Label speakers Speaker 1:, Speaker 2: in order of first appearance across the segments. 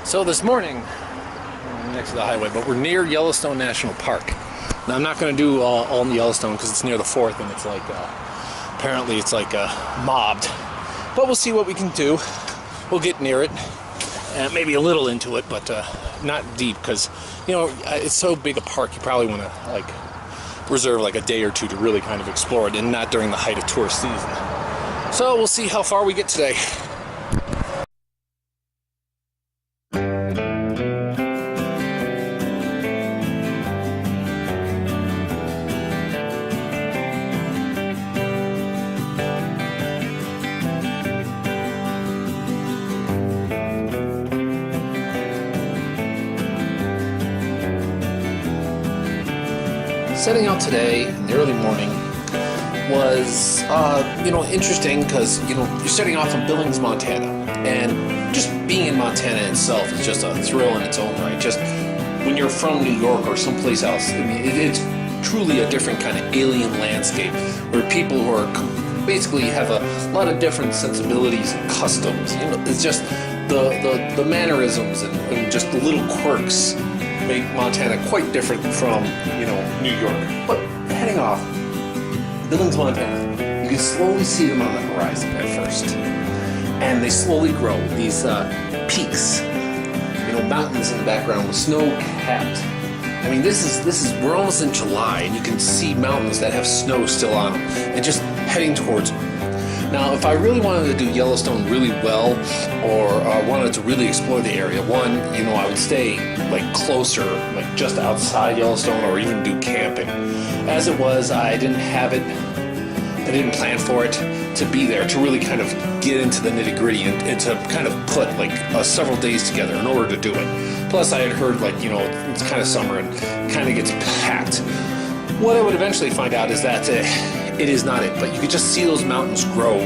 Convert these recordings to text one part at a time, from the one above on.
Speaker 1: So this morning, we're next to the highway, but we're near Yellowstone National Park. Now I'm not going to do all in Yellowstone because it's near the 4th and it's like, apparently it's like mobbed. But we'll see what we can do. We'll get near it, and maybe a little into it, but not deep because, you know, it's so big a park you probably want to like reserve like a day or two to really kind of explore it, and not during the height of tourist season. So we'll see how far we get today. Setting out today in the early morning was, interesting because, you're setting off from Billings, Montana, and just being in Montana itself is just a thrill in its own right. Just when you're from New York or someplace else, I mean, it's truly a different kind of alien landscape where people who are basically have a lot of different sensibilities and customs. It's just the mannerisms and just the little quirks make Montana quite different from, New York. But heading off, Billings, Montana, you can slowly see them on the horizon at first. And they slowly grow, these peaks, mountains in the background with snow capped. I mean, we're almost in July, and you can see mountains that have snow still on them, and just heading towards them. Now, if I really wanted to do Yellowstone really well, or wanted to really explore the area, I would stay like closer, like just outside Yellowstone, or even do camping. As it was, I didn't plan for it to be there, to really kind of get into the nitty gritty and to kind of put like several days together in order to do it. Plus, I had heard it's kind of summer and kind of gets packed. What I would eventually find out is that it is not it, but you could just see those mountains grow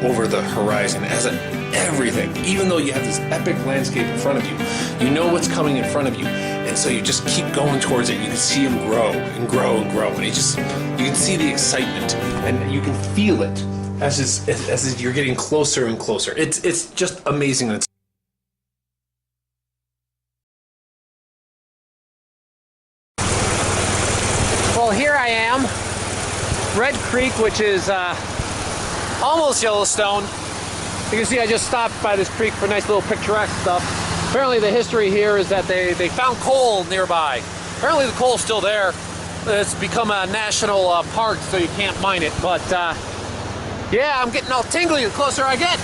Speaker 1: over the horizon as everything. Even though you have this epic landscape in front of you, you know what's coming in front of you, and so you just keep going towards it. You can see them grow and grow and grow, and you can see the excitement, and you can feel it as you're getting closer and closer. It's just amazing. Well, here I am, Red Creek, which is almost Yellowstone. You can see I just stopped by this creek for nice little picturesque stuff. Apparently the history here is that they found coal nearby. Apparently the coal's still there. It's become a national park, so you can't mine it. But yeah, I'm getting all tingly the closer I get.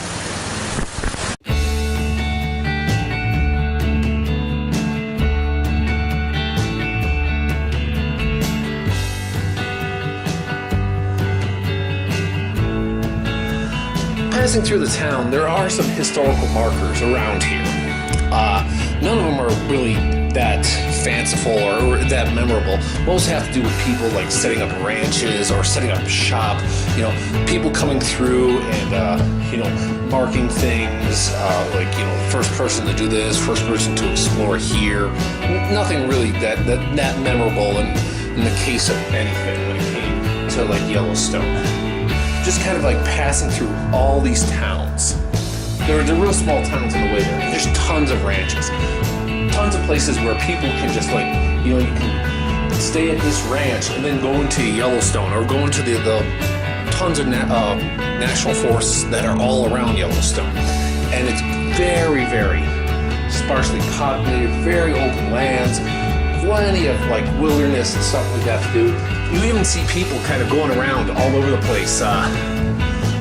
Speaker 1: Passing through the town, there are some historical markers around here. None of them are really that fanciful or that memorable. Most have to do with people like setting up ranches or setting up shop. People coming through and marking things first person to do this, first person to explore here. Nothing really that memorable in the case of anything when it came to like Yellowstone. Just kind of like passing through all these towns. They're real small towns in the way there. There's tons of ranches, tons of places where people can just you can stay at this ranch and then go into Yellowstone, or go into the tons of national forests that are all around Yellowstone. And it's very, very sparsely populated, very open lands, plenty of like wilderness and stuff like that to do. You even see people kind of going around all over the place,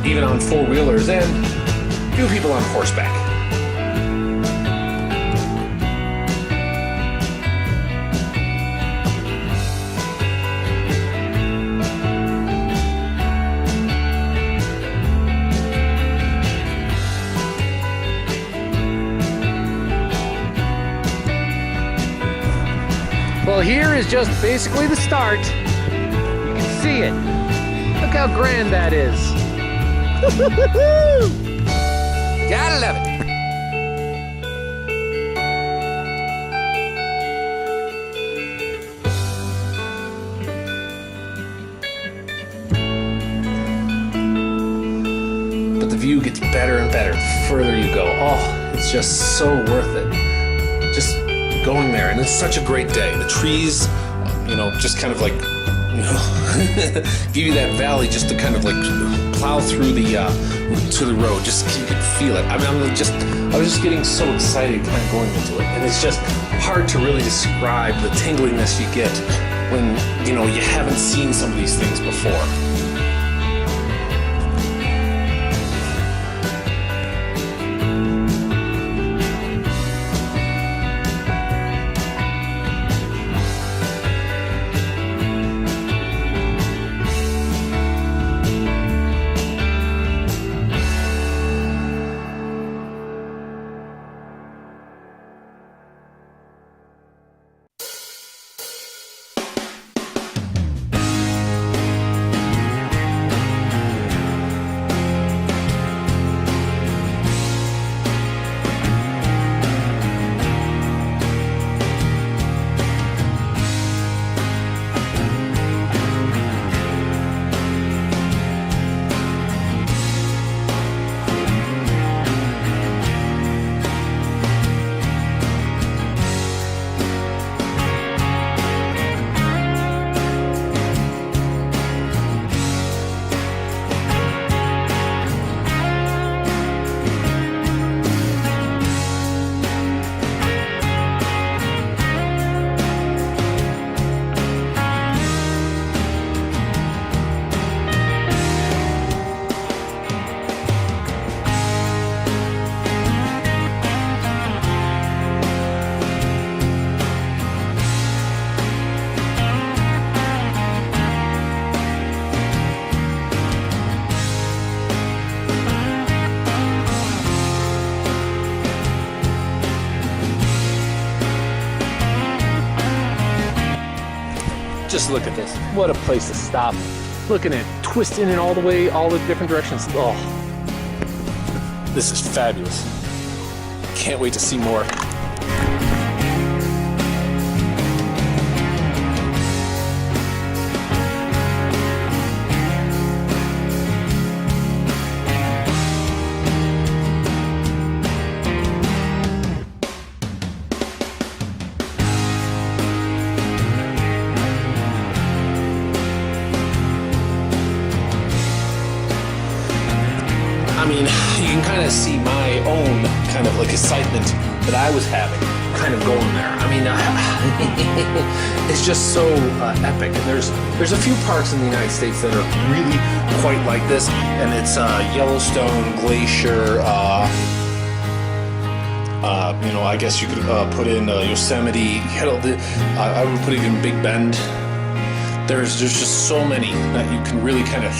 Speaker 1: even on four-wheelers, and a few people on horseback. Well, here is just basically the start. See it. Look how grand that is. Gotta love it. But the view gets better and better the further you go. Oh, it's just so worth it. going there, and it's such a great day. The trees, just kind of like, give you that valley just to kind of like plow through to the road. Just you can feel it. I mean, I was just getting so excited kind of going into it, and it's just hard to really describe the tingliness you get when you haven't seen some of these things before. Just look at this. What a place to stop. Looking at twisting in all the different directions. Oh, this is fabulous. Can't wait to see more. I mean, you can kind of see my own kind of like excitement that I was having kind of going there. I mean, it's just so epic. And there's a few parks in the United States that are really quite like this, and it's Yellowstone, Glacier, I guess you could put in Yosemite. I would put even Big Bend. There's just so many that you can really kind of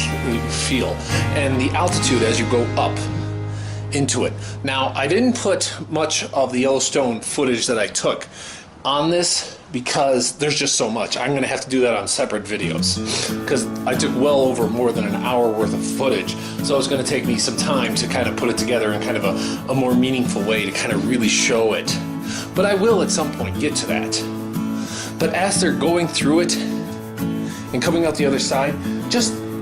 Speaker 1: feel. And the altitude as you go up into it. Now, I didn't put much of the Yellowstone footage that I took on this because there's just so much. I'm going to have to do that on separate videos because I took well over more than an hour worth of footage. So it's going to take me some time to kind of put it together in kind of a more meaningful way to kind of really show it. But I will at some point get to that. But as they're going through it, and coming out the other side,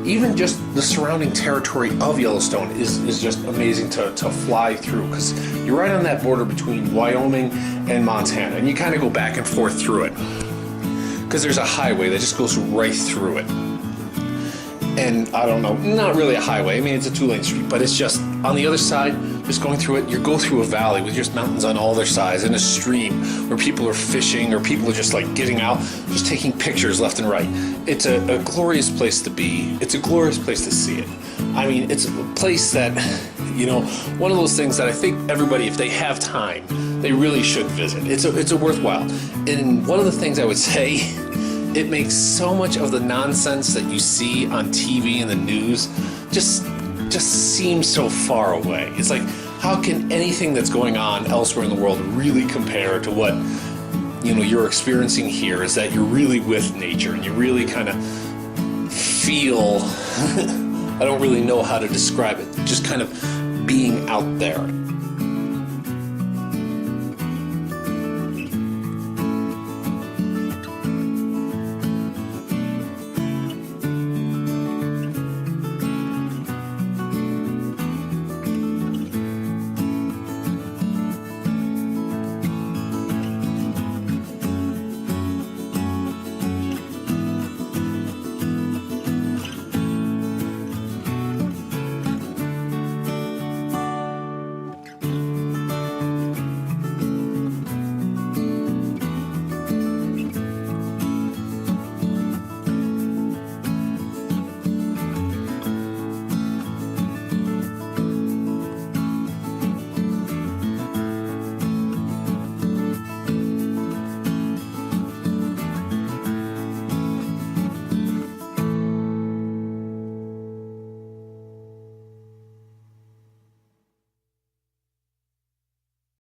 Speaker 1: even just the surrounding territory of Yellowstone is just amazing to fly through, because you're right on that border between Wyoming and Montana, and you kind of go back and forth through it because there's a highway that just goes right through it. And I don't know, not really a highway, I mean it's a 2-lane street, but it's just on the other side, just going through it, you go through a valley with just mountains on all their sides and a stream where people are fishing or people are just like getting out, just taking pictures left and right. It's a glorious place to be. It's a glorious place to see it. I mean, it's a place that, one of those things that I think everybody, if they have time, they really should visit. It's a worthwhile. And one of the things I would say, it makes so much of the nonsense that you see on TV and the news just seem so far away. It's like, how can anything that's going on elsewhere in the world really compare to what you're experiencing here? Is that you're really with nature and you really kind of feel I don't really know how to describe it, just kind of being out there.